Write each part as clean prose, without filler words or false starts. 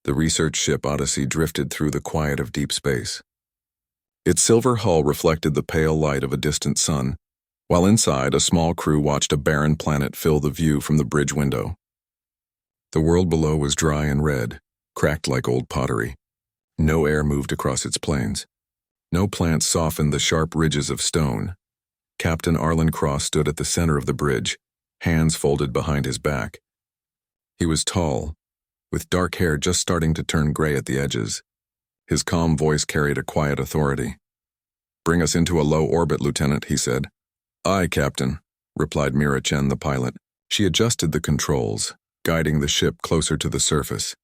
The research ship Odyssey drifted through the quiet of deep space. Its silver hull reflected the pale light of a distant sun, while inside a small crew watched a barren planet fill the view from the bridge window. The world below was dry and red, cracked like old pottery. No air moved across its plains. No plants softened the sharp ridges of stone. Captain Arlen Cross stood at the center of the bridge, hands folded behind his back. He was tall, with dark hair just starting to turn gray at the edges. His calm voice carried a quiet authority. "Bring us into a low orbit, Lieutenant," he said. "Aye, Captain," replied Mira Chen, the pilot. She adjusted the controls, guiding the ship closer to the surface.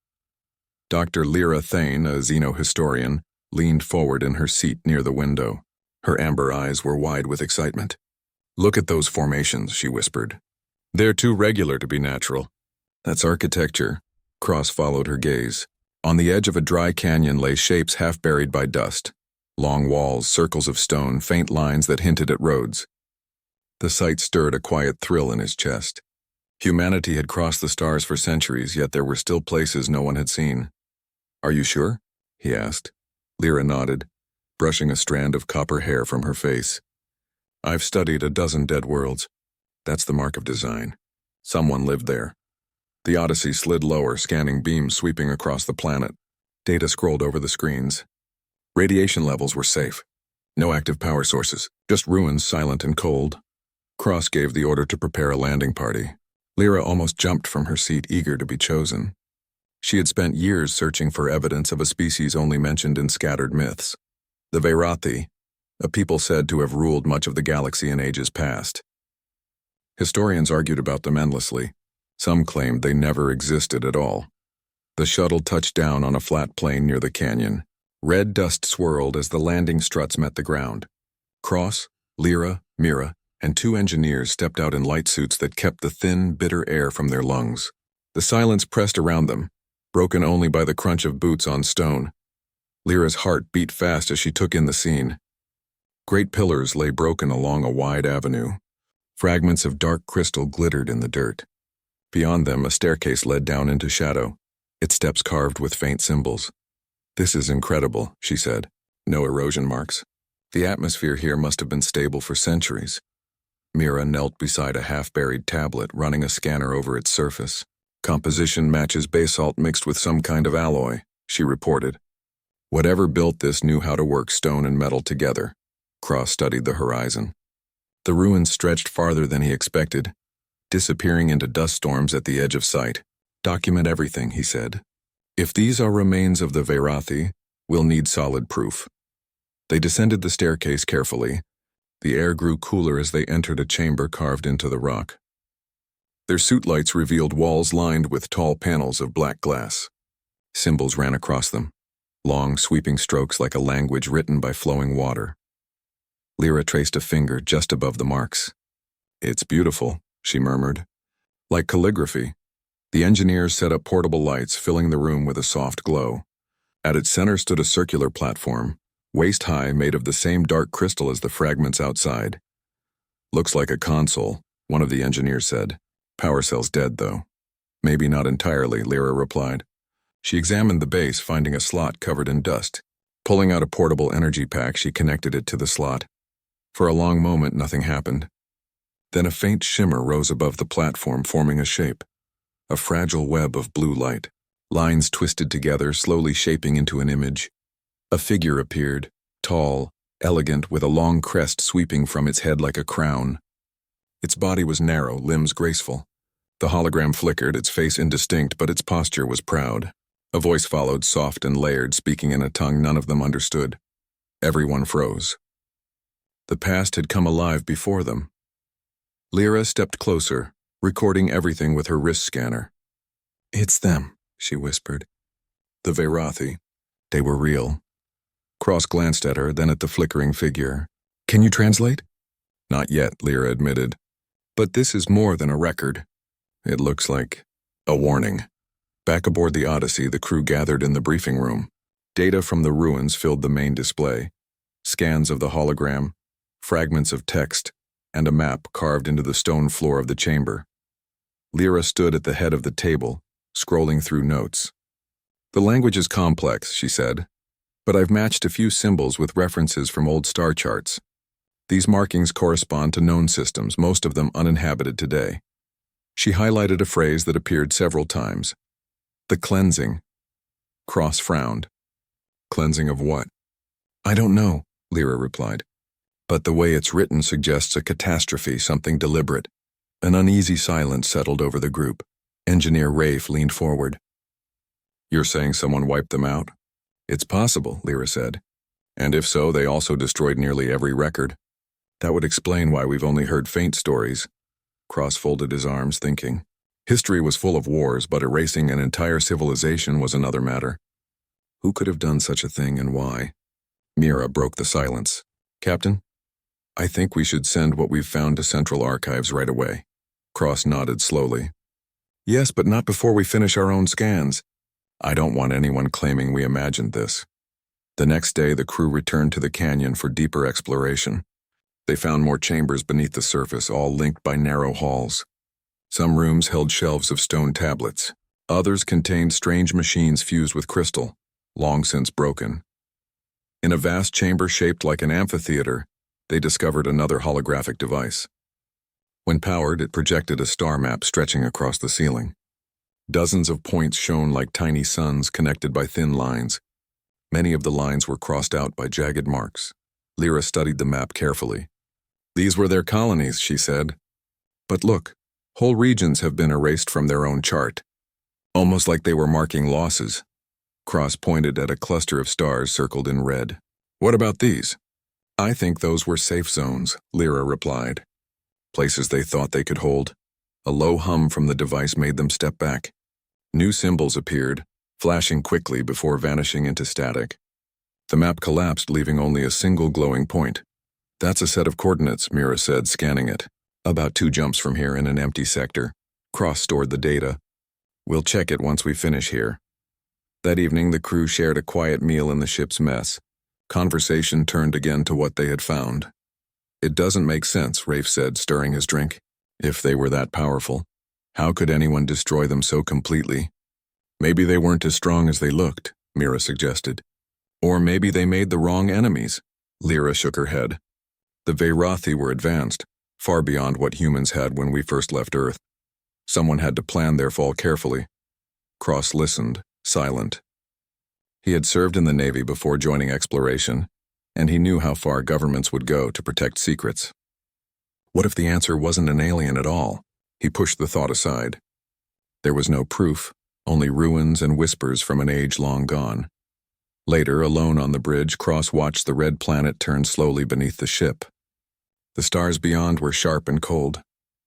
Dr. Lyra Thane, a xenohistorian, leaned forward in her seat near the window. Her amber eyes were wide with excitement. "Look at those formations," she whispered. "They're too regular to be natural." "That's architecture." Cross followed her gaze. On the edge of a dry canyon lay shapes half buried by dust. Long walls, circles of stone, faint lines that hinted at roads. The sight stirred a quiet thrill in his chest. Humanity had crossed the stars for centuries, yet there were still places no one had seen. "Are you sure?" he asked. Lyra nodded, brushing a strand of copper hair from her face. "I've studied a dozen dead worlds. That's the mark of design. Someone lived there." The Odyssey slid lower, scanning beams sweeping across the planet. Data scrolled over the screens. Radiation levels were safe. No active power sources, just ruins silent and cold. Cross gave the order to prepare a landing party. Lyra almost jumped from her seat, eager to be chosen. She had spent years searching for evidence of a species only mentioned in scattered myths. The Veirathi, a people said to have ruled much of the galaxy in ages past. Historians argued about them endlessly. Some claimed they never existed at all. The shuttle touched down on a flat plain near the canyon. Red dust swirled as the landing struts met the ground. Cross, Lyra, Mira, and two engineers stepped out in light suits that kept the thin, bitter air from their lungs. The silence pressed around them, broken only by the crunch of boots on stone. Lyra's heart beat fast as she took in the scene. Great pillars lay broken along a wide avenue. Fragments of dark crystal glittered in the dirt. Beyond them, a staircase led down into shadow, its steps carved with faint symbols. "This is incredible," she said. "No erosion marks. The atmosphere here must have been stable for centuries." Mira knelt beside a half-buried tablet, running a scanner over its surface. "Composition matches basalt mixed with some kind of alloy," she reported. "Whatever built this knew how to work stone and metal together." Cross studied the horizon. The ruins stretched farther than he expected, disappearing into dust storms at the edge of sight. "Document everything," he said. "If these are remains of the Veirathi, we'll need solid proof." They descended the staircase carefully. The air grew cooler as they entered a chamber carved into the rock. Their suit lights revealed walls lined with tall panels of black glass. Symbols ran across them, long sweeping strokes like a language written by flowing water. Lyra traced a finger just above the marks. "It's beautiful," she murmured. "Like calligraphy." The engineers set up portable lights, filling the room with a soft glow. At its center stood a circular platform, waist-high, made of the same dark crystal as the fragments outside. "Looks like a console," one of the engineers said. "Power cell's dead, though." "Maybe not entirely," Lyra replied. She examined the base, finding a slot covered in dust. Pulling out a portable energy pack, she connected it to the slot. For a long moment, nothing happened. Then a faint shimmer rose above the platform, forming a shape. A fragile web of blue light. Lines twisted together, slowly shaping into an image. A figure appeared, tall, elegant, with a long crest sweeping from its head like a crown. Its body was narrow, limbs graceful. The hologram flickered, its face indistinct, but its posture was proud. A voice followed, soft and layered, speaking in a tongue none of them understood. Everyone froze. The past had come alive before them. Lyra stepped closer, recording everything with her wrist scanner. "It's them," she whispered. "The Veirathi. They were real." Cross glanced at her, then at the flickering figure. "Can you translate?" "Not yet," Lyra admitted. "But this is more than a record. It looks like a warning." Back aboard the Odyssey, the crew gathered in the briefing room. Data from the ruins filled the main display. Scans of the hologram, fragments of text, and a map carved into the stone floor of the chamber. Lyra stood at the head of the table, scrolling through notes. The language is complex, she said, but I've matched a few symbols with references from old star charts. These markings correspond to known systems, most of them uninhabited today. She highlighted a phrase that appeared several times. The cleansing. Cross frowned. Cleansing of what? I don't know, Lyra replied. But the way it's written suggests a catastrophe, something deliberate. An uneasy silence settled over the group. Engineer Rafe leaned forward. You're saying someone wiped them out? It's possible, Lyra said. And if so, they also destroyed nearly every record. That would explain why we've only heard faint stories. Cross folded his arms, thinking. History was full of wars, but erasing an entire civilization was another matter. Who could have done such a thing and why? Mira broke the silence. Captain, I think we should send what we've found to Central Archives right away. Cross nodded slowly. Yes, but not before we finish our own scans. I don't want anyone claiming we imagined this. The next day, the crew returned to the canyon for deeper exploration. They found more chambers beneath the surface, all linked by narrow halls. Some rooms held shelves of stone tablets. Others contained strange machines fused with crystal, long since broken. In a vast chamber shaped like an amphitheater, they discovered another holographic device. When powered, it projected a star map stretching across the ceiling. Dozens of points shone like tiny suns connected by thin lines. Many of the lines were crossed out by jagged marks. Lyra studied the map carefully. These were their colonies, she said. But look, whole regions have been erased from their own chart. Almost like they were marking losses. Cross pointed at a cluster of stars circled in red. What about these? I think those were safe zones, Lyra replied. Places they thought they could hold. A low hum from the device made them step back. New symbols appeared, flashing quickly before vanishing into static. The map collapsed, leaving only a single glowing point. That's a set of coordinates, Mira said, scanning it. About 2 jumps from here in an empty sector. Cross stored the data. We'll check it once we finish here. That evening, the crew shared a quiet meal in the ship's mess. Conversation turned again to what they had found. It doesn't make sense, Rafe said, stirring his drink. If they were that powerful, how could anyone destroy them so completely? Maybe they weren't as strong as they looked, Mira suggested. Or maybe they made the wrong enemies. Lyra shook her head. The Veirathi were advanced, far beyond what humans had when we first left Earth. Someone had to plan their fall carefully. Cross listened, silent. He had served in the Navy before joining exploration, and he knew how far governments would go to protect secrets. What if the answer wasn't an alien at all? He pushed the thought aside. There was no proof, only ruins and whispers from an age long gone. Later, alone on the bridge, Cross watched the red planet turn slowly beneath the ship. The stars beyond were sharp and cold.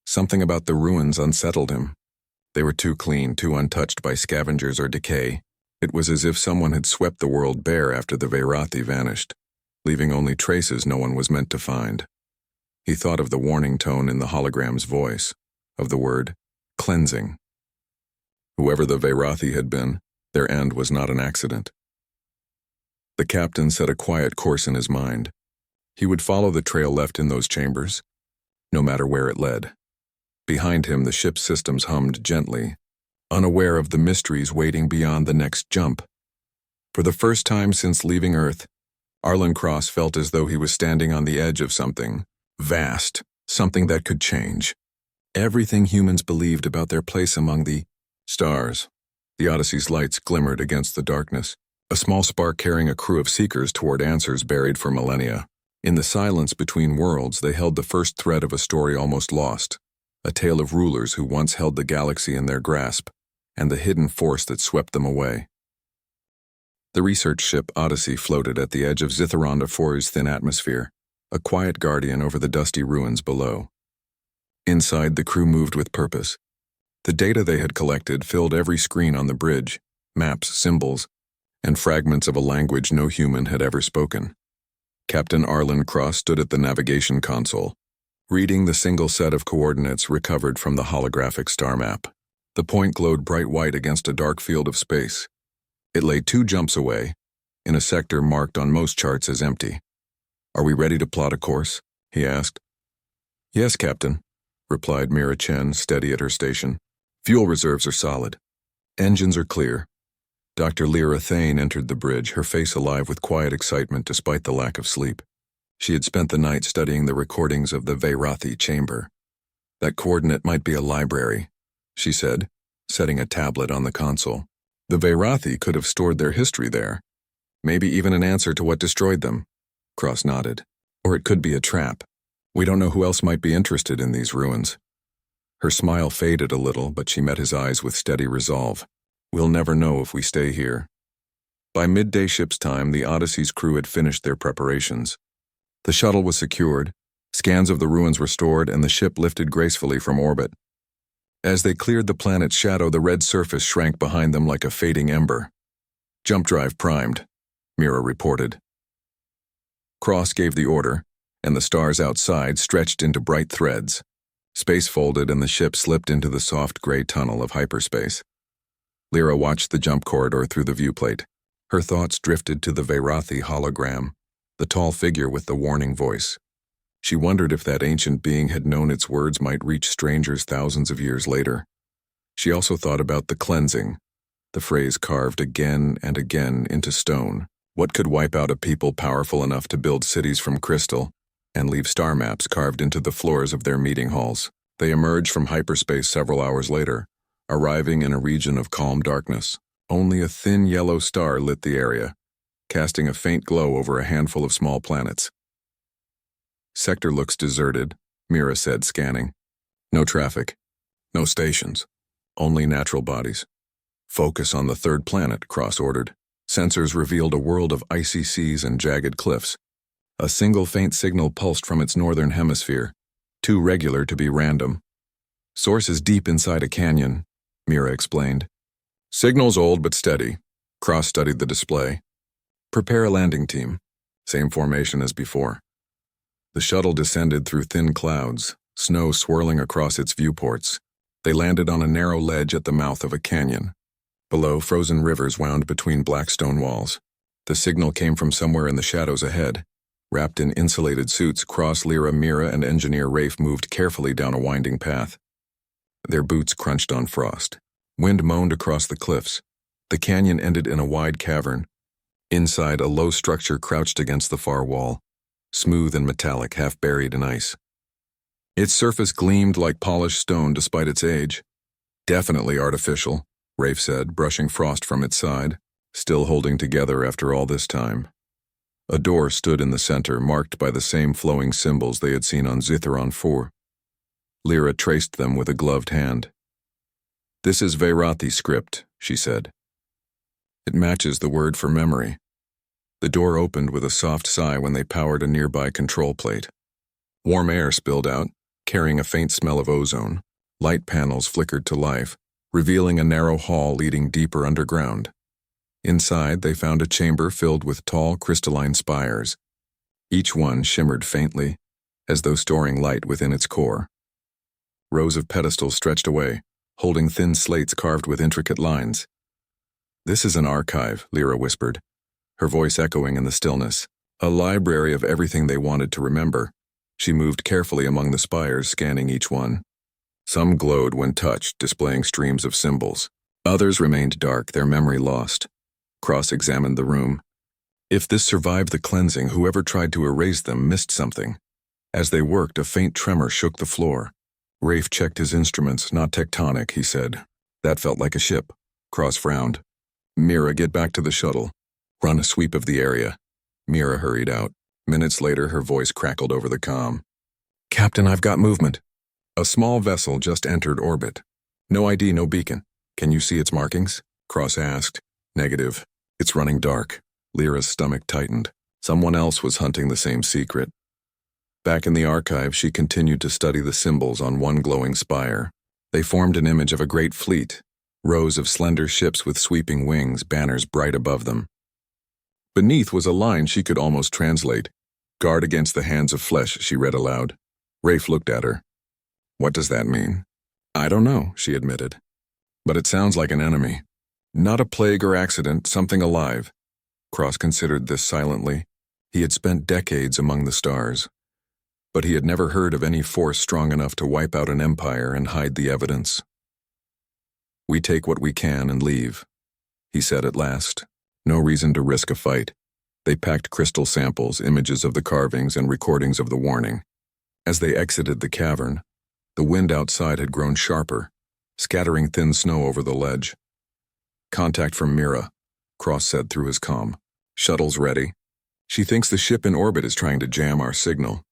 Something about the ruins unsettled him. They were too clean, too untouched by scavengers or decay. It was as if someone had swept the world bare after the Veirathi vanished, leaving only traces no one was meant to find. He thought of the warning tone in the hologram's voice, of the word cleansing. Whoever the Veirathi had been, their end was not an accident. The captain set a quiet course in his mind. He would follow the trail left in those chambers, no matter where it led. Behind him, the ship's systems hummed gently, unaware of the mysteries waiting beyond the next jump. For the first time since leaving Earth, Arlen Cross felt as though he was standing on the edge of something vast, something that could change. Everything humans believed about their place among the stars. The Odyssey's lights glimmered against the darkness, a small spark carrying a crew of seekers toward answers buried for millennia. In the silence between worlds, they held the first thread of a story almost lost, a tale of rulers who once held the galaxy in their grasp, and the hidden force that swept them away. The research ship Odyssey floated at the edge of Zitharonda 4's thin atmosphere, a quiet guardian over the dusty ruins below. Inside, the crew moved with purpose. The data they had collected filled every screen on the bridge, maps, symbols, and fragments of a language no human had ever spoken. Captain Arlen Cross stood at the navigation console, reading the single set of coordinates recovered from the holographic star map. The point glowed bright white against a dark field of space. It lay 2 jumps away, in a sector marked on most charts as empty. Are we ready to plot a course? He asked. Yes, Captain, replied Mira Chen, steady at her station. Fuel reserves are solid. Engines are clear. Dr. Lyra Thane entered the bridge, her face alive with quiet excitement despite the lack of sleep. She had spent the night studying the recordings of the Veirathi chamber. That coordinate might be a library, she said, setting a tablet on the console. The Veirathi could have stored their history there. Maybe even an answer to what destroyed them. Cross nodded. Or it could be a trap. We don't know who else might be interested in these ruins. Her smile faded a little, but she met his eyes with steady resolve. We'll never know if we stay here. By midday ship's time, the Odyssey's crew had finished their preparations. The shuttle was secured, scans of the ruins were stored, and the ship lifted gracefully from orbit. As they cleared the planet's shadow, the red surface shrank behind them like a fading ember. Jump drive primed, Mira reported. Cross gave the order, and the stars outside stretched into bright threads. Space folded and the ship slipped into the soft gray tunnel of hyperspace. Lyra watched the jump corridor through the viewplate. Her thoughts drifted to the Veirathi hologram, the tall figure with the warning voice. She wondered if that ancient being had known its words might reach strangers thousands of years later. She also thought about the cleansing, the phrase carved again and again into stone. What could wipe out a people powerful enough to build cities from crystal and leave star maps carved into the floors of their meeting halls? They emerged from hyperspace several hours later, arriving in a region of calm darkness. Only a thin yellow star lit the area, casting a faint glow over a handful of small planets. Sector looks deserted, Mira said, scanning. No traffic, no stations, only natural bodies. Focus on the third planet, Cross ordered. Sensors revealed a world of icy seas and jagged cliffs. A single faint signal pulsed from its northern hemisphere, too regular to be random. Source is deep inside a canyon, Mira explained. Signal's old but steady. Cross studied the display. Prepare a landing team. Same formation as before. The shuttle descended through thin clouds, snow swirling across its viewports. They landed on a narrow ledge at the mouth of a canyon. Below, frozen rivers wound between black stone walls. The signal came from somewhere in the shadows ahead. Wrapped in insulated suits, Cross, Lyra, Mira, and engineer Rafe moved carefully down a winding path. Their boots crunched on frost. Wind moaned across the cliffs. The canyon ended in a wide cavern. Inside, a low structure crouched against the far wall, smooth and metallic, half buried in ice. Its surface gleamed like polished stone despite its age. Definitely artificial, Rafe said, brushing frost from its side, still holding together after all this time. A door stood in the center, marked by the same flowing symbols they had seen on Zithron 4. Lyra traced them with a gloved hand. This is Veirathi script, she said. It matches the word for memory. The door opened with a soft sigh when they powered a nearby control plate. Warm air spilled out, carrying a faint smell of ozone. Light panels flickered to life, revealing a narrow hall leading deeper underground. Inside, they found a chamber filled with tall, crystalline spires. Each one shimmered faintly, as though storing light within its core. Rows of pedestals stretched away, holding thin slates carved with intricate lines. This is an archive, Lyra whispered, her voice echoing in the stillness. A library of everything they wanted to remember. She moved carefully among the spires, scanning each one. Some glowed when touched, displaying streams of symbols. Others remained dark, their memory lost. Cross examined the room. If this survived the cleansing, whoever tried to erase them missed something. As they worked, a faint tremor shook the floor. Rafe checked his instruments. Not tectonic, he said. That felt like a ship. Cross frowned. Mira, get back to the shuttle. Run a sweep of the area. Mira hurried out. Minutes later, her voice crackled over the comm. Captain, I've got movement. A small vessel just entered orbit. No ID, no beacon. Can you see its markings? Cross asked. Negative. It's running dark. Lyra's stomach tightened. Someone else was hunting the same secret. Back in the archive, she continued to study the symbols on one glowing spire. They formed an image of a great fleet, rows of slender ships with sweeping wings, banners bright above them. Beneath was a line she could almost translate. Guard against the hands of flesh, she read aloud. Rafe looked at her. What does that mean? I don't know, she admitted. But it sounds like an enemy. Not a plague or accident, something alive. Cross considered this silently. He had spent decades among the stars. But he had never heard of any force strong enough to wipe out an empire and hide the evidence. We take what we can and leave. he said at last. No reason to risk a fight. They packed crystal samples, images of the carvings, and recordings of the warning. As they exited the cavern, the wind outside had grown sharper, scattering thin snow over the ledge. "Contact from Mira," Cross said through his comm. "Shuttle's ready. She thinks the ship in orbit is trying to jam our signal."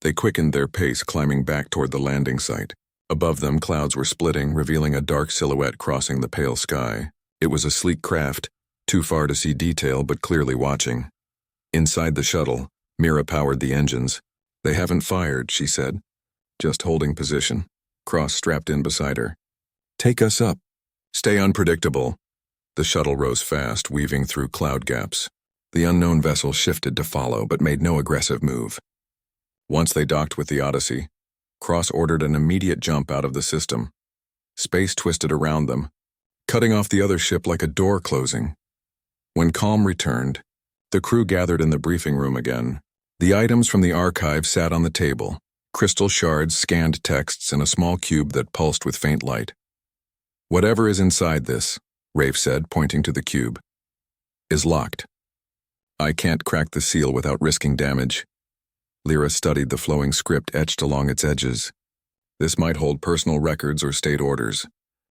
They quickened their pace, climbing back toward the landing site. Above them, clouds were splitting, revealing a dark silhouette crossing the pale sky. It was a sleek craft, too far to see detail but clearly watching. Inside the shuttle, Mira powered the engines. "They haven't fired," she said. "Just holding position." Cross strapped in beside her. "Take us up." "Stay unpredictable." The shuttle rose fast, weaving through cloud gaps. The unknown vessel shifted to follow, but made no aggressive move. Once they docked with the Odyssey, Cross ordered an immediate jump out of the system. Space twisted around them, cutting off the other ship like a door closing. When calm returned, the crew gathered in the briefing room again. The items from the archive sat on the table, crystal shards, scanned texts, and a small cube that pulsed with faint light. "Whatever is inside this," Rafe said, pointing to the cube, "is locked. I can't crack the seal without risking damage." Lyra studied the flowing script etched along its edges. This might hold personal records or state orders,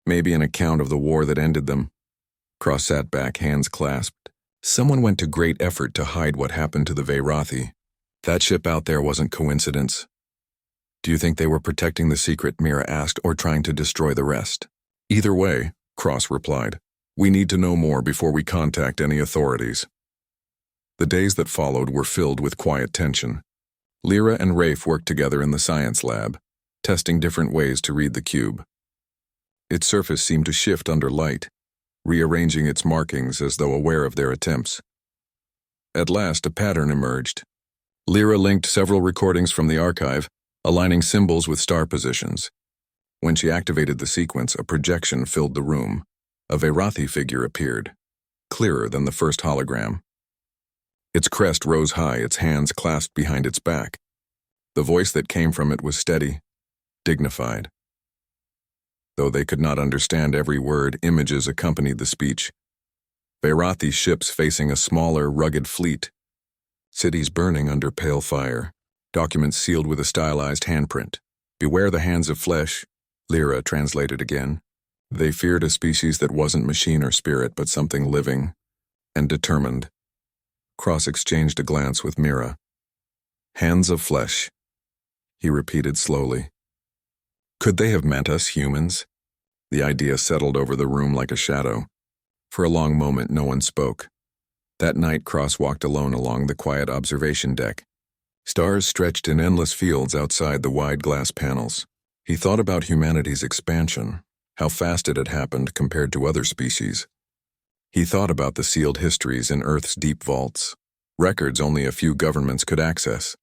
maybe an account of the war that ended them. Cross sat back, hands clasped. Someone went to great effort to hide what happened to the Veyrathi. That ship out there wasn't coincidence. "Do you think they were protecting the secret?" Mira asked, "or trying to destroy the rest?" "Either way," Cross replied. "We need to know more before we contact any authorities." The days that followed were filled with quiet tension. Lyra and Rafe worked together in the science lab, testing different ways to read the cube. Its surface seemed to shift under light, rearranging its markings as though aware of their attempts. At last, a pattern emerged. Lyra linked several recordings from the archive, aligning symbols with star positions. When she activated the sequence, a projection filled the room. A Veyrathi figure appeared, clearer than the first hologram. Its crest rose high, its hands clasped behind its back. The voice that came from it was steady, dignified. Though they could not understand every word, images accompanied the speech. Veyrathi ships facing a smaller, rugged fleet. Cities burning under pale fire. Documents sealed with a stylized handprint. "Beware the hands of flesh," Lyra translated again. They feared a species that wasn't machine or spirit, but something living and determined. Cross exchanged a glance with Mira. "Hands of flesh," he repeated slowly. Could they have meant us humans? The idea settled over the room like a shadow. For a long moment, no one spoke. That night, Cross walked alone along the quiet observation deck. Stars stretched in endless fields outside the wide glass panels. He thought about humanity's expansion, how fast it had happened compared to other species. He thought about the sealed histories in Earth's deep vaults, records only a few governments could access.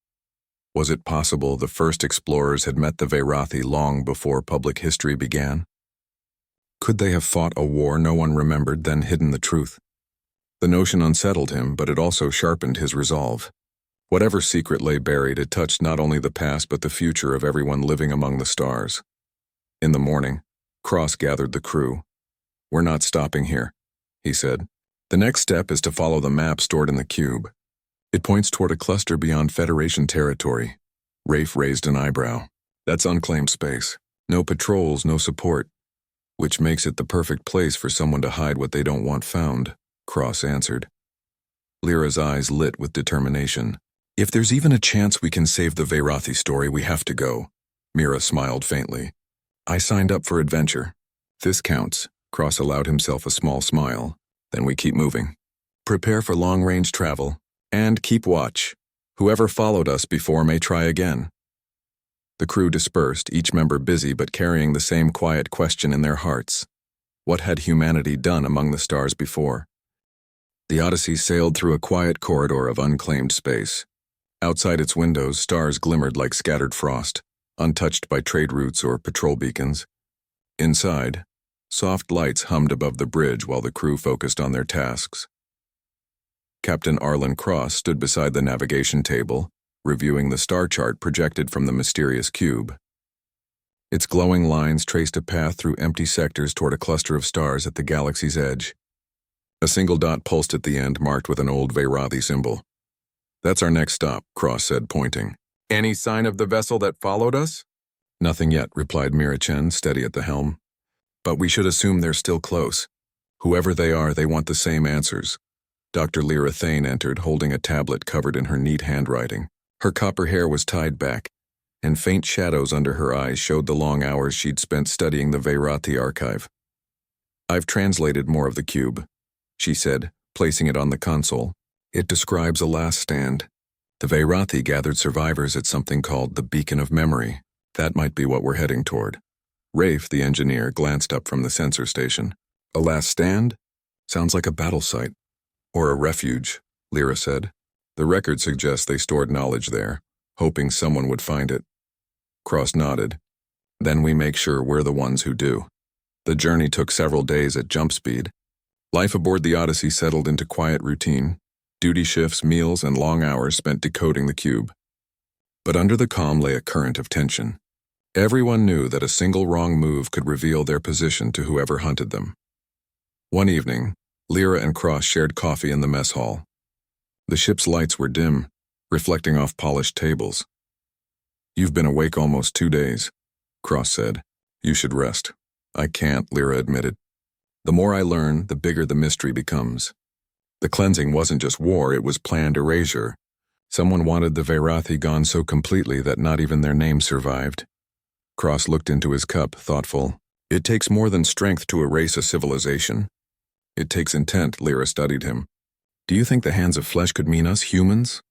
Was it possible the first explorers had met the Veyrathi long before public history began? Could they have fought a war no one remembered, then hidden the truth? The notion unsettled him, but it also sharpened his resolve. Whatever secret lay buried, it touched not only the past but the future of everyone living among the stars. In the morning, Cross gathered the crew. "We're not stopping here," he said. "The next step is to follow the map stored in the cube. It points toward a cluster beyond Federation territory." Rafe raised an eyebrow. "That's unclaimed space. No patrols, no support. Which makes it the perfect place for someone to hide what they don't want found," Cross answered. Lyra's eyes lit with determination. "If there's even a chance we can save the Veyrathi story, we have to go." Mira smiled faintly. "I signed up for adventure. This counts." Cross allowed himself a small smile. "Then we keep moving. Prepare for long-range travel. And keep watch. Whoever followed us before may try again." The crew dispersed, each member busy but carrying the same quiet question in their hearts. What had humanity done among the stars before? The Odyssey sailed through a quiet corridor of unclaimed space. Outside its windows, stars glimmered like scattered frost, untouched by trade routes or patrol beacons. Inside, soft lights hummed above the bridge while the crew focused on their tasks. Captain Arlen Cross stood beside the navigation table, reviewing the star chart projected from the mysterious cube. Its glowing lines traced a path through empty sectors toward a cluster of stars at the galaxy's edge. A single dot pulsed at the end, marked with an old Veirathi symbol. "That's our next stop," Cross said, pointing. "Any sign of the vessel that followed us?" "Nothing yet," replied Mira Chen, steady at the helm. "But we should assume they're still close. Whoever they are, they want the same answers." Dr. Lyra Thane entered, holding a tablet covered in her neat handwriting. Her copper hair was tied back, and faint shadows under her eyes showed the long hours she'd spent studying the Veirathi archive. "I've translated more of the cube," she said, placing it on the console. "It describes a last stand. The Veirathi gathered survivors at something called the Beacon of Memory. That might be what we're heading toward." Rafe, the engineer, glanced up from the sensor station. "A last stand? Sounds like a battle site. Or a refuge," Lyra said. "The record suggests they stored knowledge there, hoping someone would find it." Cross nodded. "Then we make sure we're the ones who do." The journey took several days at jump speed. Life aboard the Odyssey settled into quiet routine, duty shifts, meals, and long hours spent decoding the cube. But under the calm lay a current of tension. Everyone knew that a single wrong move could reveal their position to whoever hunted them. One evening, Lyra and Cross shared coffee in the mess hall. The ship's lights were dim, reflecting off polished tables. "You've been awake almost 2 days," Cross said. "You should rest." "I can't," Lyra admitted. "The more I learn, the bigger the mystery becomes. The cleansing wasn't just war, it was planned erasure. Someone wanted the Veirathi gone so completely that not even their name survived." Cross looked into his cup, thoughtful. "It takes more than strength to erase a civilization. It takes intent." Lyra studied him. "Do you think the hands of flesh could mean us humans?"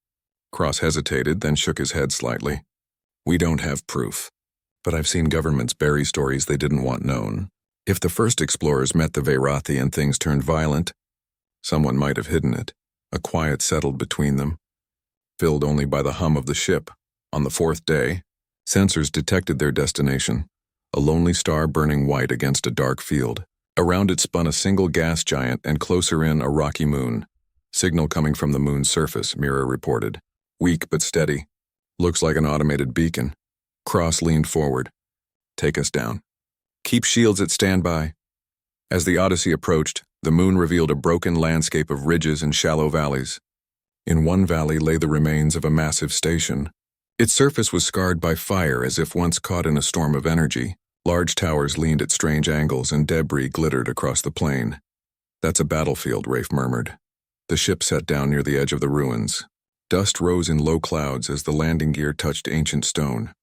Cross hesitated, then shook his head slightly. "We don't have proof. But I've seen governments bury stories they didn't want known. If the first explorers met the Veirathi and things turned violent, someone might have hidden it. A quiet settled between them, filled only by the hum of the ship. On the 4th day, sensors detected their destination, a lonely star burning white against a dark field. Around it spun a single gas giant, and closer in, a rocky moon. "Signal coming from the moon's surface," Mira reported. "Weak but steady. Looks like an automated beacon." Cross leaned forward. "Take us down. Keep shields at standby." As the Odyssey approached, the moon revealed a broken landscape of ridges and shallow valleys. In one valley lay the remains of a massive station. Its surface was scarred by fire, as if once caught in a storm of energy. Large towers leaned at strange angles, and debris glittered across the plain. "That's a battlefield," Rafe murmured. The ship sat down near the edge of the ruins. Dust rose in low clouds as the landing gear touched ancient stone.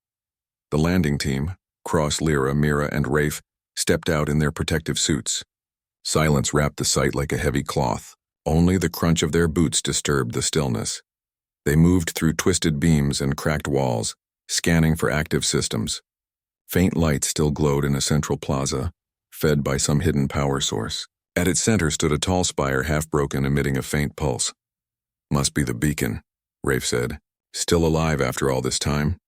The landing team, Cross, Lyra, Mira, and Rafe, stepped out in their protective suits. Silence wrapped the site like a heavy cloth. Only the crunch of their boots disturbed the stillness. They moved through twisted beams and cracked walls, scanning for active systems. Faint light still glowed in a central plaza, fed by some hidden power source. At its center stood a tall spire, half-broken, emitting a faint pulse. "Must be the beacon," Rafe said. "Still alive after all this time?"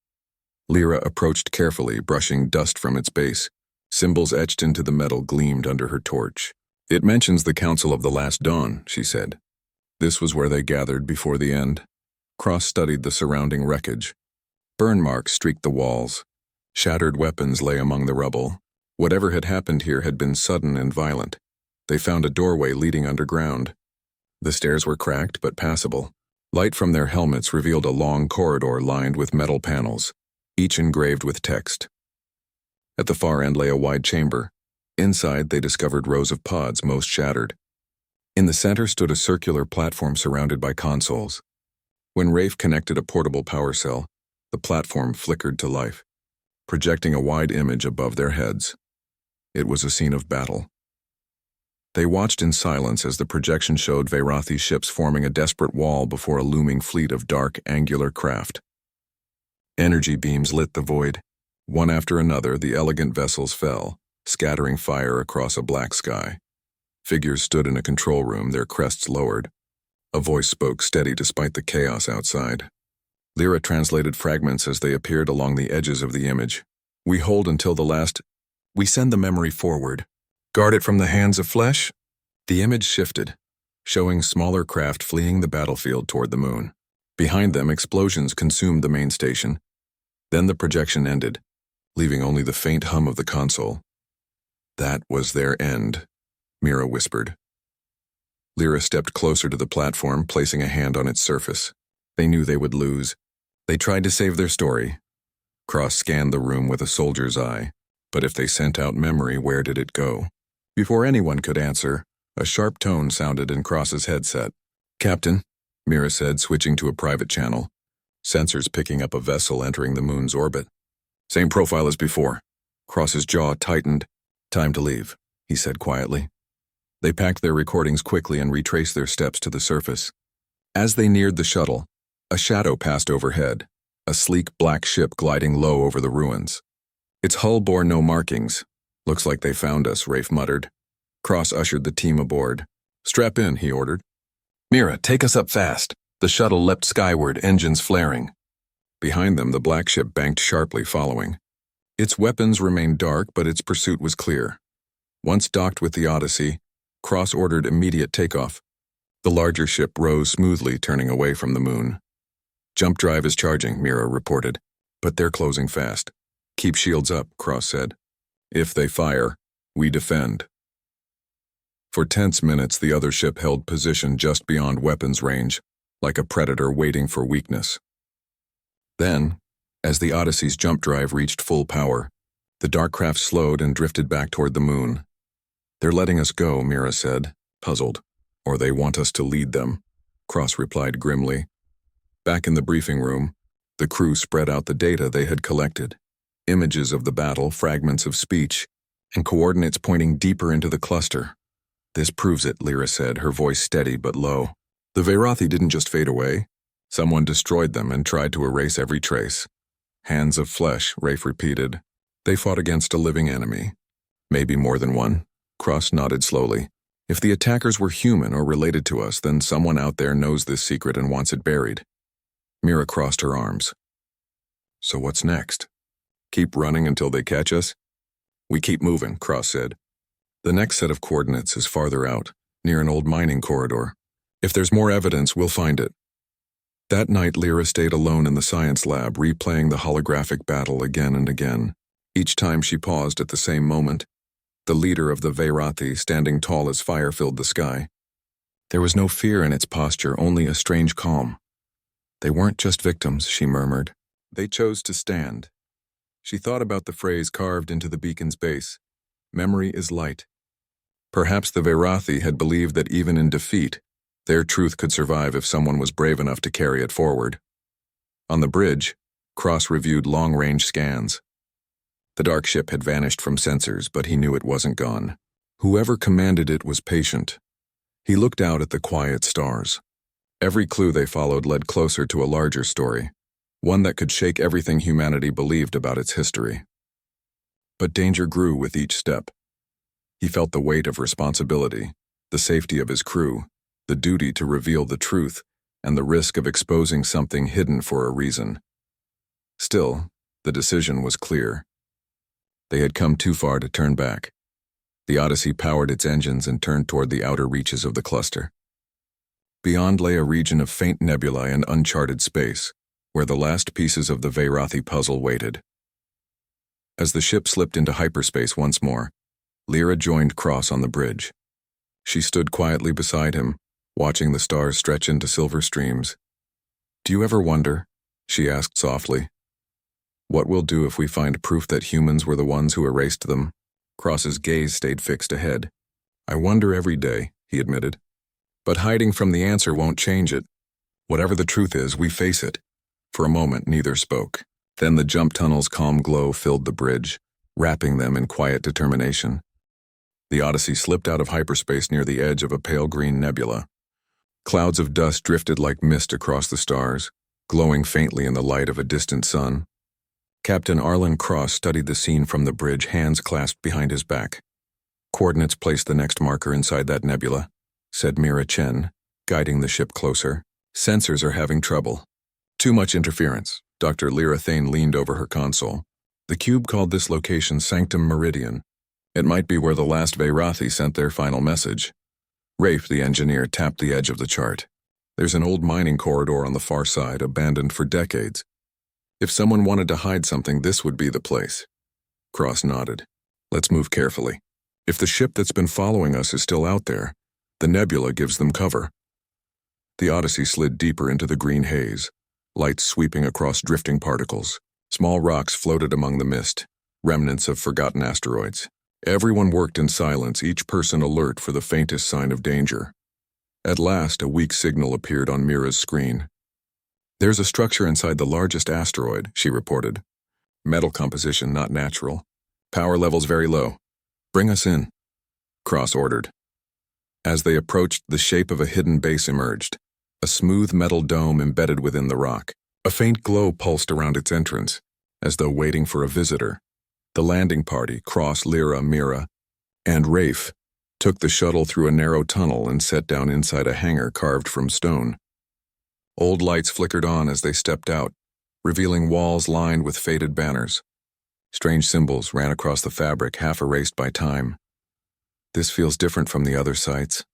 Lyra approached carefully, brushing dust from its base. Symbols etched into the metal gleamed under her torch. "It mentions the Council of the Last Dawn," she said. "This was where they gathered before the end." Cross studied the surrounding wreckage. Burn marks streaked the walls. Shattered weapons lay among the rubble. Whatever had happened here had been sudden and violent. They found a doorway leading underground. The stairs were cracked but passable. Light from their helmets revealed a long corridor lined with metal panels, each engraved with text. At the far end lay a wide chamber. Inside, they discovered rows of pods, most shattered. In the center stood a circular platform surrounded by consoles. When Rafe connected a portable power cell, the platform flickered to life, projecting a wide image above their heads. It was a scene of battle. They watched in silence as the projection showed Veirathi ships forming a desperate wall before a looming fleet of dark, angular craft. Energy beams lit the void. One after another, the elegant vessels fell, scattering fire across a black sky. Figures stood in a control room, their crests lowered. A voice spoke, steady despite the chaos outside. Lyra translated fragments as they appeared along the edges of the image. "We hold until the last. We send the memory forward. Guard it from the hands of flesh." The image shifted, showing smaller craft fleeing the battlefield toward the moon. Behind them, explosions consumed the main station. Then the projection ended, leaving only the faint hum of the console. "That was their end," Mira whispered. Lyra stepped closer to the platform, placing a hand on its surface. They knew they would lose. They tried to save their story. Cross scanned the room with a soldier's eye. But if they sent out memory, where did it go? Before anyone could answer, a sharp tone sounded in Cross's headset. "Captain," Mira said, switching to a private channel. Sensors picking up a vessel entering the moon's orbit. "Same profile as before." Cross's jaw tightened. "Time to leave," he said quietly. They packed their recordings quickly and retraced their steps to the surface. As they neared the shuttle, a shadow passed overhead, a sleek black ship gliding low over the ruins. Its hull bore no markings. "Looks like they found us," Rafe muttered. Cross ushered the team aboard. "Strap in," he ordered. "Mira, take us up fast." The shuttle leapt skyward, engines flaring. Behind them, the black ship banked sharply, following. Its weapons remained dark, but its pursuit was clear. Once docked with the Odyssey, Cross ordered immediate takeoff. The larger ship rose smoothly, turning away from the moon. "Jump drive is charging," Mira reported, "but they're closing fast." "Keep shields up," Cross said. "If they fire, we defend." For tense minutes, the other ship held position just beyond weapons range, like a predator waiting for weakness. Then, as the Odyssey's jump drive reached full power, the dark craft slowed and drifted back toward the moon. "They're letting us go," Mira said, puzzled. "Or they want us to lead them," Cross replied grimly. Back in the briefing room, the crew spread out the data they had collected. Images of the battle, fragments of speech, and coordinates pointing deeper into the cluster. "This proves it," Lyra said, her voice steady but low. "The Veirathi didn't just fade away. Someone destroyed them and tried to erase every trace." "Hands of flesh," Rafe repeated. "They fought against a living enemy. Maybe more than one." Cross nodded slowly. "If the attackers were human or related to us, then someone out there knows this secret and wants it buried." Mira crossed her arms. "So what's next? Keep running until they catch us?" "We keep moving," Cross said. "The next set of coordinates is farther out, near an old mining corridor. If there's more evidence, we'll find it." That night, Lyra stayed alone in the science lab, replaying the holographic battle again and again. Each time she paused at the same moment, the leader of the Veirathi standing tall as fire filled the sky. There was no fear in its posture, only a strange calm. "They weren't just victims," she murmured. "They chose to stand." She thought about the phrase carved into the beacon's base, "Memory is light." Perhaps the Veirathi had believed that even in defeat, their truth could survive if someone was brave enough to carry it forward. On the bridge, Cross reviewed long-range scans. The dark ship had vanished from sensors, but he knew it wasn't gone. Whoever commanded it was patient. He looked out at the quiet stars. Every clue they followed led closer to a larger story, one that could shake everything humanity believed about its history. But danger grew with each step. He felt the weight of responsibility, the safety of his crew, the duty to reveal the truth, and the risk of exposing something hidden for a reason. Still, the decision was clear. They had come too far to turn back. The Odyssey powered its engines and turned toward the outer reaches of the cluster. Beyond lay a region of faint nebulae and uncharted space, where the last pieces of the Veirathi puzzle waited. As the ship slipped into hyperspace once more, Lyra joined Cross on the bridge. She stood quietly beside him, watching the stars stretch into silver streams. "Do you ever wonder," she asked softly, "what we'll do if we find proof that humans were the ones who erased them?" Cross's gaze stayed fixed ahead. "I wonder every day," he admitted. "But hiding from the answer won't change it. Whatever the truth is, we face it." For a moment, neither spoke. Then the jump tunnel's calm glow filled the bridge, wrapping them in quiet determination. The Odyssey slipped out of hyperspace near the edge of a pale green nebula. Clouds of dust drifted like mist across the stars, glowing faintly in the light of a distant sun. Captain Arlen Cross studied the scene from the bridge, hands clasped behind his back. "Coordinates place the next marker inside that nebula," said Mira Chen, guiding the ship closer. "Sensors are having trouble. Too much interference." Dr. Lyra Thane leaned over her console. "The cube called this location Sanctum Meridian. It might be where the last Veirathi sent their final message." Rafe, the engineer, tapped the edge of the chart. "There's an old mining corridor on the far side, abandoned for decades. If someone wanted to hide something, this would be the place." Cross nodded. "Let's move carefully. If the ship that's been following us is still out there, The nebula gives them cover. The Odyssey slid deeper into the green haze, lights sweeping across drifting particles. Small rocks floated among the mist, remnants of forgotten asteroids. Everyone worked in silence, each person alert for the faintest sign of danger. At last, a weak signal appeared on Mira's screen. "There's a structure inside the largest asteroid," she reported. "Metal composition not natural. Power levels very low. Bring us in," Cross ordered. As they approached, the shape of a hidden base emerged, a smooth metal dome embedded within the rock. A faint glow pulsed around its entrance, as though waiting for a visitor. The landing party, Cross, Lyra, Mira, and Rafe, took the shuttle through a narrow tunnel and set down inside a hangar carved from stone. Old lights flickered on as they stepped out, revealing walls lined with faded banners. Strange symbols ran across the fabric, half erased by time. "This feels different from the other sites,"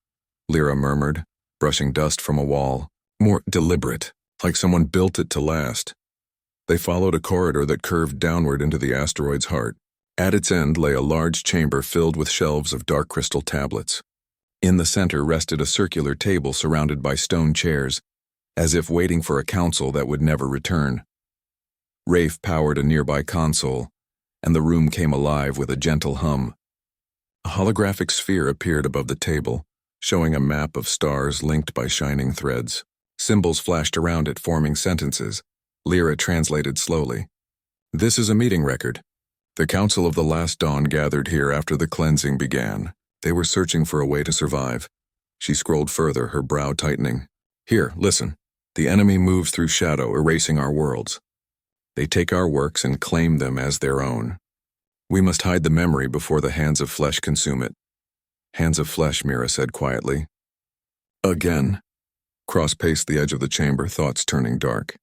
Lyra murmured, brushing dust from a wall. "More deliberate, like someone built it to last." They followed a corridor that curved downward into the asteroid's heart. At its end lay a large chamber filled with shelves of dark crystal tablets. In the center rested a circular table surrounded by stone chairs, as if waiting for a council that would never return. Rafe powered a nearby console, and the room came alive with a gentle hum. A holographic sphere appeared above the table, showing a map of stars linked by shining threads. Symbols flashed around it, forming sentences. Lyra translated slowly. "This is a meeting record. The Council of the Last Dawn gathered here after the cleansing began. They were searching for a way to survive." She scrolled further, her brow tightening. "Here, listen. The enemy moves through shadow, erasing our worlds. They take our works and claim them as their own. We must hide the memory before the hands of flesh consume it." "Hands of flesh," Mira said quietly. "Again." Cross paced the edge of the chamber, thoughts turning dark.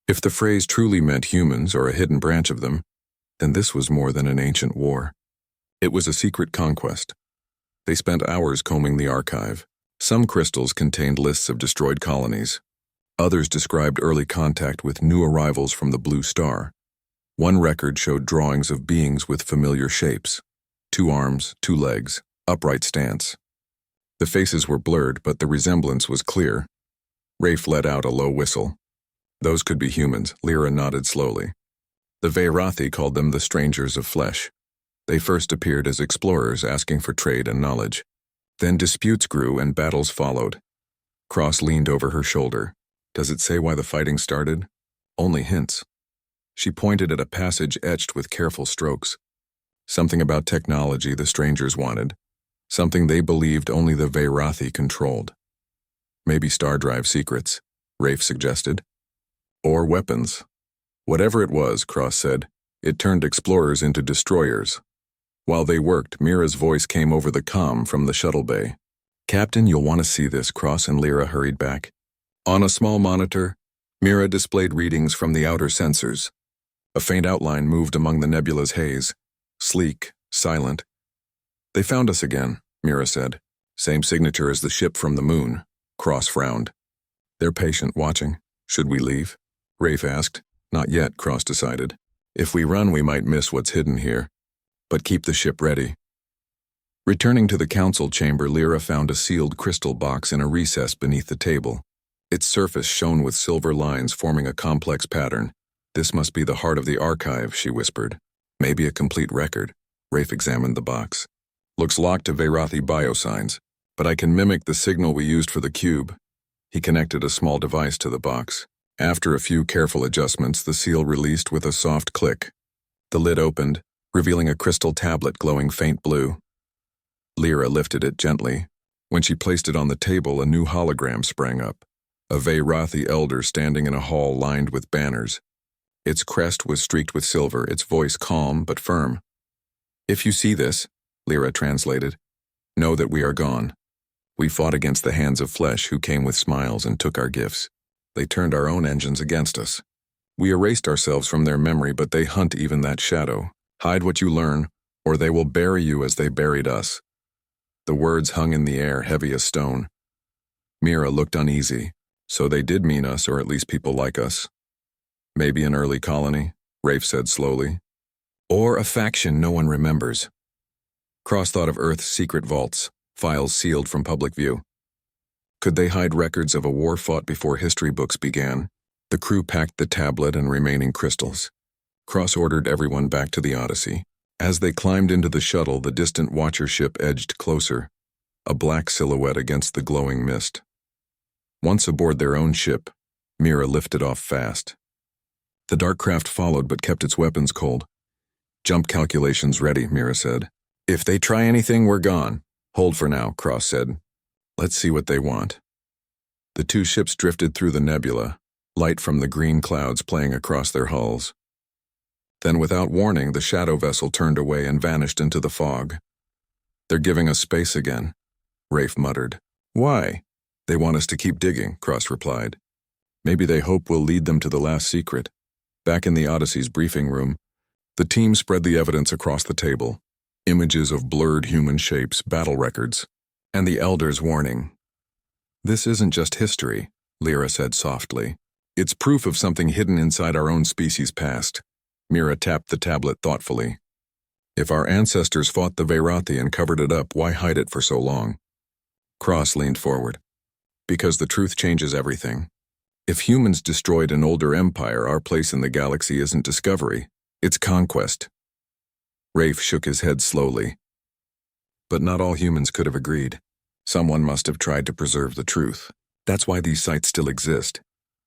If the phrase truly meant humans or a hidden branch of them, then this was more than an ancient war. It was a secret conquest. They spent hours combing the archive. Some crystals contained lists of destroyed colonies. Others described early contact with new arrivals from the Blue Star. One record showed drawings of beings with familiar shapes: 2 arms, 2 legs, upright stance. The faces were blurred, but the resemblance was clear. Rafe let out a low whistle. "Those could be humans," Lyra nodded slowly. The Veirathi called them the strangers of flesh. They first appeared as explorers asking for trade and knowledge. Then disputes grew and battles followed. Cross leaned over her shoulder. "Does it say why the fighting started?" "Only hints." She pointed at a passage etched with careful strokes. Something about technology the strangers wanted. Something they believed only the Veirathi controlled. "Maybe star drive secrets," Rafe suggested. "Or weapons." "Whatever it was," Cross said, "it turned explorers into destroyers." While they worked, Mira's voice came over the comm from the shuttle bay. "Captain, you'll want to see this." Cross and Lyra hurried back. On a small monitor, Mira displayed readings from the outer sensors. A faint outline moved among the nebula's haze, sleek, silent. "They found us again," Mira said. "Same signature as the ship from the moon." Cross frowned. "They're patient, watching. Should we leave?" Rafe asked. "Not yet," Cross decided. "If we run, we might miss what's hidden here. But keep the ship ready." Returning to the council chamber, Lyra found a sealed crystal box in a recess beneath the table. Its surface shone with silver lines forming a complex pattern. "This must be the heart of the archive," she whispered. "Maybe a complete record." Rafe examined the box. "Looks locked to Veirathi biosigns, but I can mimic the signal we used for the cube." He connected a small device to the box. After a few careful adjustments, the seal released with a soft click. The lid opened, revealing a crystal tablet glowing faint blue. Lyra lifted it gently. When she placed it on the table, a new hologram sprang up. A Veirathi elder standing in a hall lined with banners. Its crest was streaked with silver, its voice calm but firm. "If you see this," Lyra translated, "know that we are gone. We fought against the hands of flesh who came with smiles and took our gifts. They turned our own engines against us. We erased ourselves from their memory, but they hunt even that shadow. Hide what you learn, or they will bury you as they buried us." The words hung in the air, heavy as stone. Mira looked uneasy. "So they did mean us, or at least people like us." "Maybe an early colony," Rafe said slowly. "Or a faction no one remembers." Cross thought of Earth's secret vaults, files sealed from public view. Could they hide records of a war fought before history books began? The crew packed the tablet and remaining crystals. Cross ordered everyone back to the Odyssey. As they climbed into the shuttle, the distant Watcher ship edged closer, a black silhouette against the glowing mist. Once aboard their own ship, Mira lifted off fast. The dark craft followed but kept its weapons cold. "Jump calculations ready," Mira said. "If they try anything, we're gone." "Hold for now," Cross said. "Let's see what they want." The two ships drifted through the nebula, light from the green clouds playing across their hulls. Then, without warning, the shadow vessel turned away and vanished into the fog. "They're giving us space again," Rafe muttered. "Why?" "They want us to keep digging," Cross replied. "Maybe they hope we'll lead them to the last secret." Back in the Odyssey's briefing room, the team spread the evidence across the table. Images of blurred human shapes, battle records, and the Elder's warning. "This isn't just history," Lyra said softly. "It's proof of something hidden inside our own species' past." Mira tapped the tablet thoughtfully. "If our ancestors fought the Veirathi and covered it up, why hide it for so long?" Cross leaned forward. "Because the truth changes everything. If humans destroyed an older empire, our place in the galaxy isn't discovery, it's conquest." Rafe shook his head slowly. "But not all humans could have agreed. Someone must have tried to preserve the truth. That's why these sites still exist."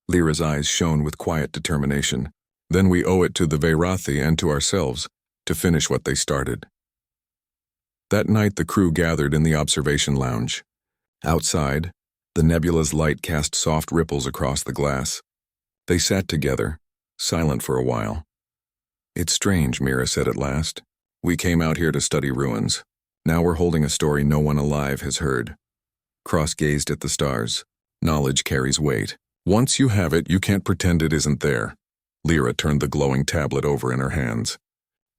Lyra's eyes shone with quiet determination. "Then we owe it to the Veirathi and to ourselves to finish what they started." That night the crew gathered in the observation lounge. Outside, the nebula's light cast soft ripples across the glass. They sat together, silent for a while. "It's strange," Mira said at last. "We came out here to study ruins. Now we're holding a story no one alive has heard." Cross gazed at the stars. "Knowledge carries weight. Once you have it, you can't pretend it isn't there." Lyra turned the glowing tablet over in her hands.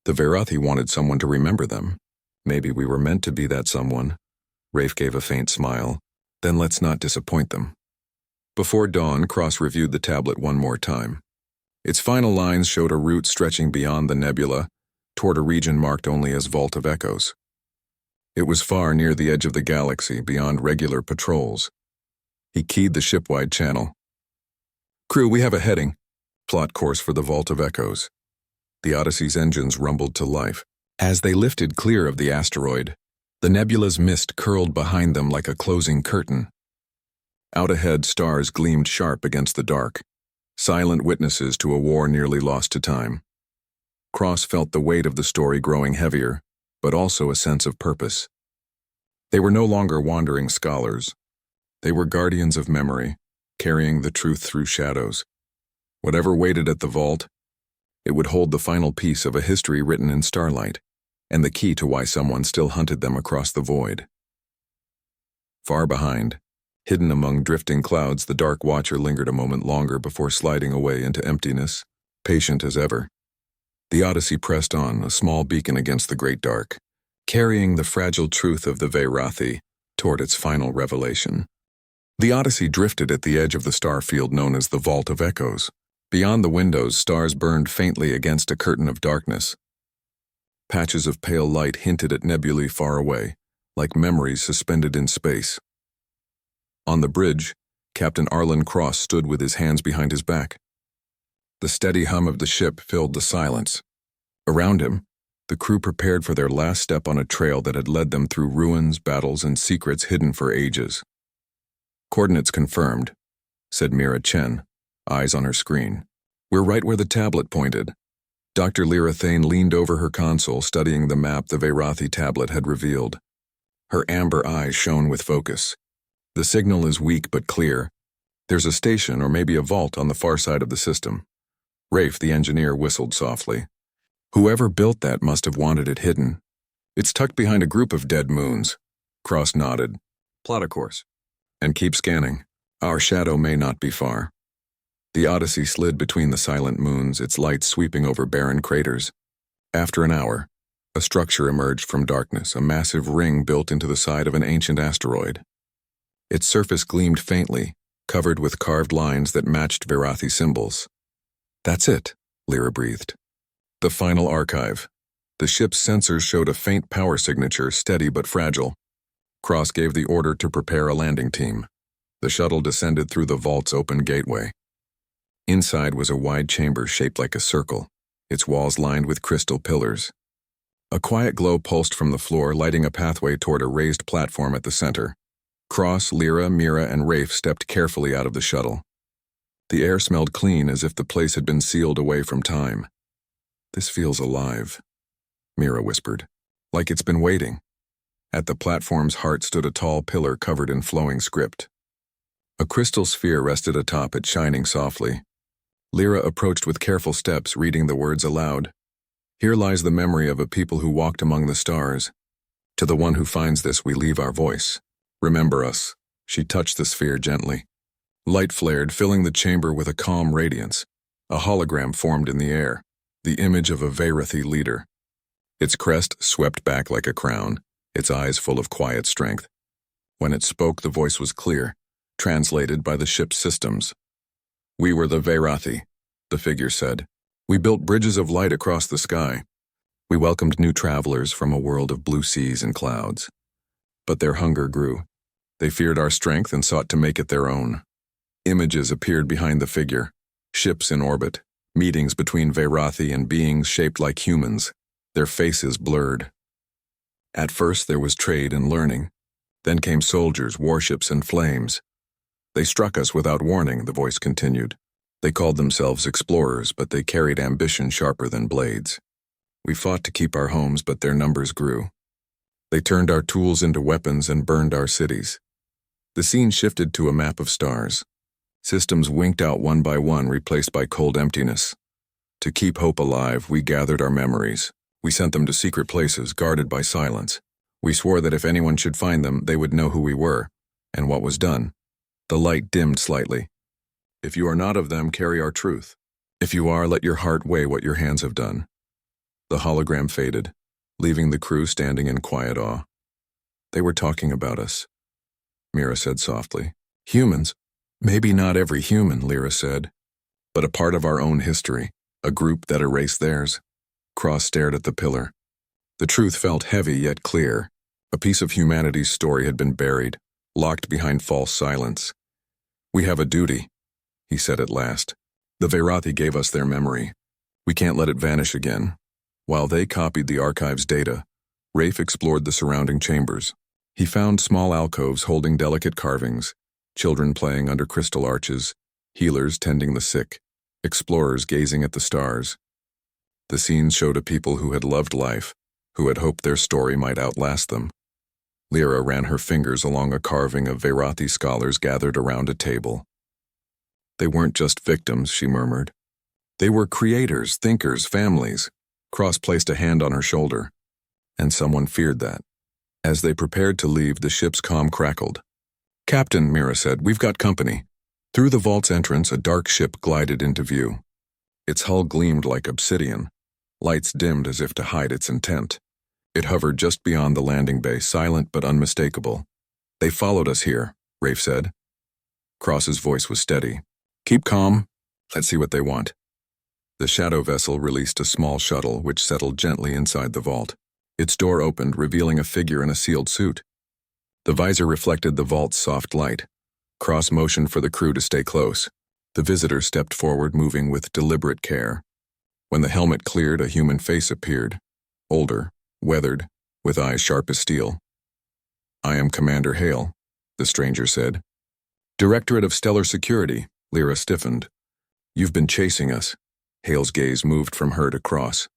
"The Veirathi wanted someone to remember them. Maybe we were meant to be that someone." Rafe gave a faint smile. "Then let's not disappoint them." Before dawn, Cross reviewed the tablet one more time. Its final lines showed a route stretching beyond the nebula, toward a region marked only as Vault of Echoes. It was far near the edge of the galaxy, beyond regular patrols. He keyed the shipwide channel. "Crew, we have a heading. Plot course for the Vault of Echoes." The Odyssey's engines rumbled to life. As they lifted clear of the asteroid, the nebula's mist curled behind them like a closing curtain. Out ahead, stars gleamed sharp against the dark, silent witnesses to a war nearly lost to time. Cross felt the weight of the story growing heavier, but also a sense of purpose. They were no longer wandering scholars. They were guardians of memory, carrying the truth through shadows. Whatever waited at the vault, it would hold the final piece of a history written in starlight, and the key to why someone still hunted them across the void. Far behind, hidden among drifting clouds, the Dark Watcher lingered a moment longer before sliding away into emptiness, patient as ever. The Odyssey pressed on, a small beacon against the great dark, carrying the fragile truth of the Veirathi toward its final revelation. The Odyssey drifted at the edge of the star field known as the Vault of Echoes. Beyond the windows, stars burned faintly against a curtain of darkness. Patches of pale light hinted at nebulae far away, like memories suspended in space. On the bridge, Captain Arlen Cross stood with his hands behind his back. The steady hum of the ship filled the silence. Around him, the crew prepared for their last step on a trail that had led them through ruins, battles, and secrets hidden for ages. "Coordinates confirmed," said Mira Chen, eyes on her screen. "We're right where the tablet pointed." Dr. Lyra Thane leaned over her console, studying the map the Veirathi tablet had revealed. Her amber eyes shone with focus. "The signal is weak but clear. There's a station or maybe a vault on the far side of the system." Rafe, the engineer, whistled softly. "Whoever built that must have wanted it hidden. It's tucked behind a group of dead moons." Cross nodded. "Plot a course. And keep scanning. Our shadow may not be far." The Odyssey slid between the silent moons, its light sweeping over barren craters. After an hour, a structure emerged from darkness, a massive ring built into the side of an ancient asteroid. Its surface gleamed faintly, covered with carved lines that matched Veirathi symbols. "That's it," Lyra breathed. The final archive. The ship's sensors showed a faint power signature, steady but fragile. Cross gave the order to prepare a landing team. The shuttle descended through the vault's open gateway. Inside was a wide chamber shaped like a circle, its walls lined with crystal pillars. A quiet glow pulsed from the floor, lighting a pathway toward a raised platform at the center. Cross, Lyra, Mira, and Rafe stepped carefully out of the shuttle. The air smelled clean, as if the place had been sealed away from time. "This feels alive," Mira whispered, "like it's been waiting." At the platform's heart stood a tall pillar covered in flowing script. A crystal sphere rested atop it, shining softly. Lyra approached with careful steps, reading the words aloud. "Here lies the memory of a people who walked among the stars. To the one who finds this, we leave our voice. Remember us." She touched the sphere gently. Light flared, filling the chamber with a calm radiance. A hologram formed in the air, the image of a Veyrathi leader. Its crest swept back like a crown, its eyes full of quiet strength. When it spoke, the voice was clear, translated by the ship's systems. "We were the Veyrathi," the figure said. "We built bridges of light across the sky. We welcomed new travelers from a world of blue seas and clouds. But their hunger grew. They feared our strength and sought to make it their own." Images appeared behind the figure, ships in orbit, meetings between Veyrathi and beings shaped like humans, their faces blurred. At first there was trade and learning. Then came soldiers, warships, and flames. "They struck us without warning," the voice continued. "They called themselves explorers, but they carried ambition sharper than blades. We fought to keep our homes, but their numbers grew. They turned our tools into weapons and burned our cities." The scene shifted to a map of stars. Systems winked out one by one, replaced by cold emptiness. To keep hope alive, we gathered our memories. We sent them to secret places, guarded by silence. We swore that if anyone should find them, they would know who we were, and what was done. The light dimmed slightly. "If you are not of them, carry our truth. If you are, let your heart weigh what your hands have done." The hologram faded, leaving the crew standing in quiet awe. "They were talking about us," Mira said softly. "Humans? Maybe not every human," Lyra said, "but a part of our own history, a group that erased theirs." Cross stared at the pillar. The truth felt heavy yet clear. A piece of humanity's story had been buried, locked behind false silence. "We have a duty," he said at last. "The Veyrathi gave us their memory. We can't let it vanish again." While they copied the archive's data, Rafe explored the surrounding chambers. He found small alcoves holding delicate carvings, children playing under crystal arches, healers tending the sick, explorers gazing at the stars. The scenes showed a people who had loved life, who had hoped their story might outlast them. Lyra ran her fingers along a carving of Veyrathi scholars gathered around a table. "They weren't just victims," she murmured. "They were creators, thinkers, families." Cross placed a hand on her shoulder, and someone feared that. As they prepared to leave, the ship's comm crackled. "Captain," Mira said, "we've got company." Through the vault's entrance, a dark ship glided into view. Its hull gleamed like obsidian, lights dimmed as if to hide its intent. It hovered just beyond the landing bay, silent but unmistakable. "They followed us here," Rafe said. Cross's voice was steady. "Keep calm. Let's see what they want." The shadow vessel released a small shuttle which settled gently inside the vault. Its door opened, revealing a figure in a sealed suit. The visor reflected the vault's soft light. Cross motioned for the crew to stay close. The visitor stepped forward, moving with deliberate care. When the helmet cleared, a human face appeared, older, weathered, with eyes sharp as steel. "I am Commander Hale," the stranger said. "Directorate of Stellar Security," Lyra stiffened. "You've been chasing us." Hale's gaze moved from her to Cross.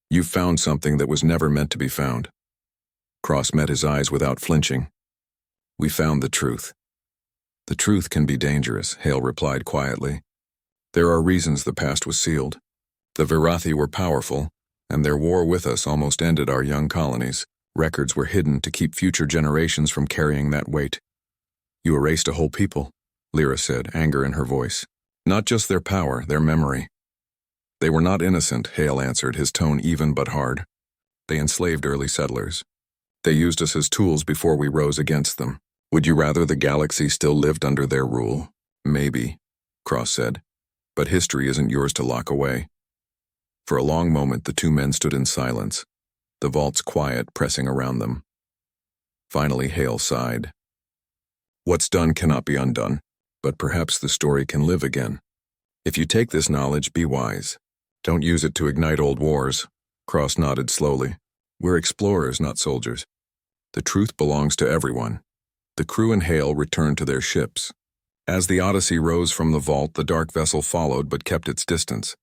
"You've found something that was never meant to be found." Cross met his eyes without flinching. "We found the truth." "The truth can be dangerous," Hale replied quietly. "There are reasons the past was sealed. The Veyrathi were powerful, and their war with us almost ended our young colonies. Records were hidden to keep future generations from carrying that weight." "You erased a whole people," Lyra said, anger in her voice. "Not just their power, their memory." "They were not innocent," Hale answered, his tone even but hard. "They enslaved early settlers. They used us as tools before we rose against them. Would you rather the galaxy still lived under their rule?" "Maybe," Cross said, "but history isn't yours to lock away." For a long moment the two men stood in silence, the vault's quiet pressing around them. Finally, Hale sighed. What's done cannot be undone, but perhaps the story can live again. If you take this knowledge, be wise. Don't use it to ignite old wars. Cross nodded slowly. We're explorers, not soldiers. The truth belongs to everyone. The crew and Hale returned to their ships. As the Odyssey rose from the vault, the dark vessel followed but kept its distance.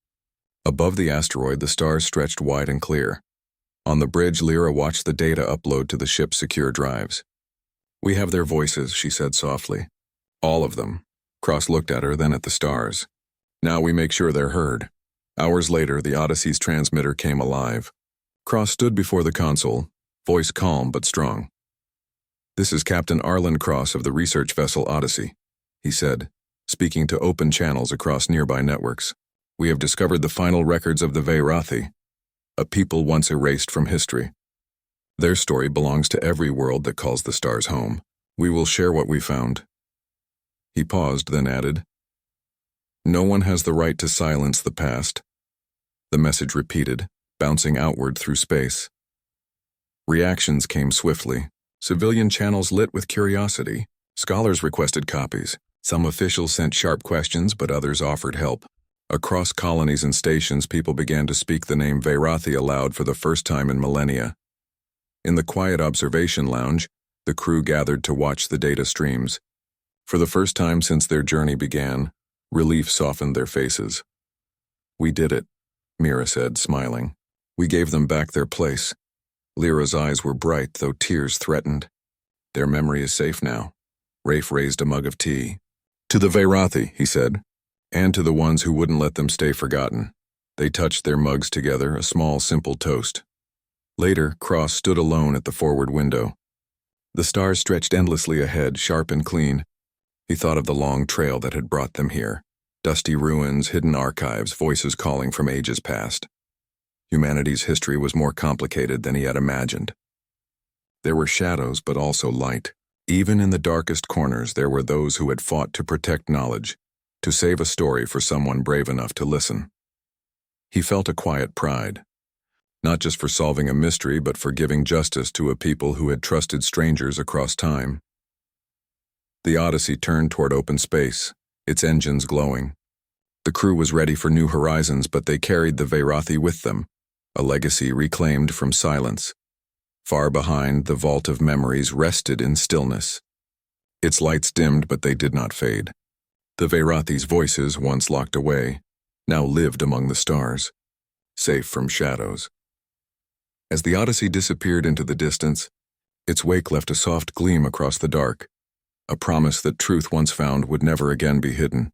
Above the asteroid, the stars stretched wide and clear. On the bridge, Lyra watched the data upload to the ship's secure drives. We have their voices, she said softly. All of them. Cross looked at her, then at the stars. Now we make sure they're heard. Hours later, the Odyssey's transmitter came alive. Cross stood before the console, voice calm but strong. This is Captain Arlen Cross of the research vessel Odyssey, he said, speaking to open channels across nearby networks. We have discovered the final records of the Veirathi, a people once erased from history. Their story belongs to every world that calls the stars home. We will share what we found. He paused, then added, No one has the right to silence the past. The message repeated, bouncing outward through space. Reactions came swiftly. Civilian channels lit with curiosity. Scholars requested copies. Some officials sent sharp questions, but others offered help. Across colonies and stations, people began to speak the name Veirathi aloud for the first time in millennia. In the quiet observation lounge, the crew gathered to watch the data streams. For the first time since their journey began, relief softened their faces. We did it, Mira said, smiling. We gave them back their place. Lyra's eyes were bright, though tears threatened. Their memory is safe now. Rafe raised a mug of tea. To the Veirathi, he said, and to the ones who wouldn't let them stay forgotten. They touched their mugs together, a small, simple toast. Later, Cross stood alone at the forward window. The stars stretched endlessly ahead, sharp and clean. He thought of the long trail that had brought them here. Dusty ruins, hidden archives, voices calling from ages past. Humanity's history was more complicated than he had imagined. There were shadows, but also light. Even in the darkest corners, there were those who had fought to protect knowledge, to save a story for someone brave enough to listen. He felt a quiet pride, not just for solving a mystery, but for giving justice to a people who had trusted strangers across time. The Odyssey turned toward open space, its engines glowing. The crew was ready for new horizons, but they carried the Veirathi with them, a legacy reclaimed from silence. Far behind, the vault of memories rested in stillness. Its lights dimmed, but they did not fade. The Veirathi's voices, once locked away, now lived among the stars, safe from shadows. As the Odyssey disappeared into the distance, its wake left a soft gleam across the dark, a promise that truth once found would never again be hidden.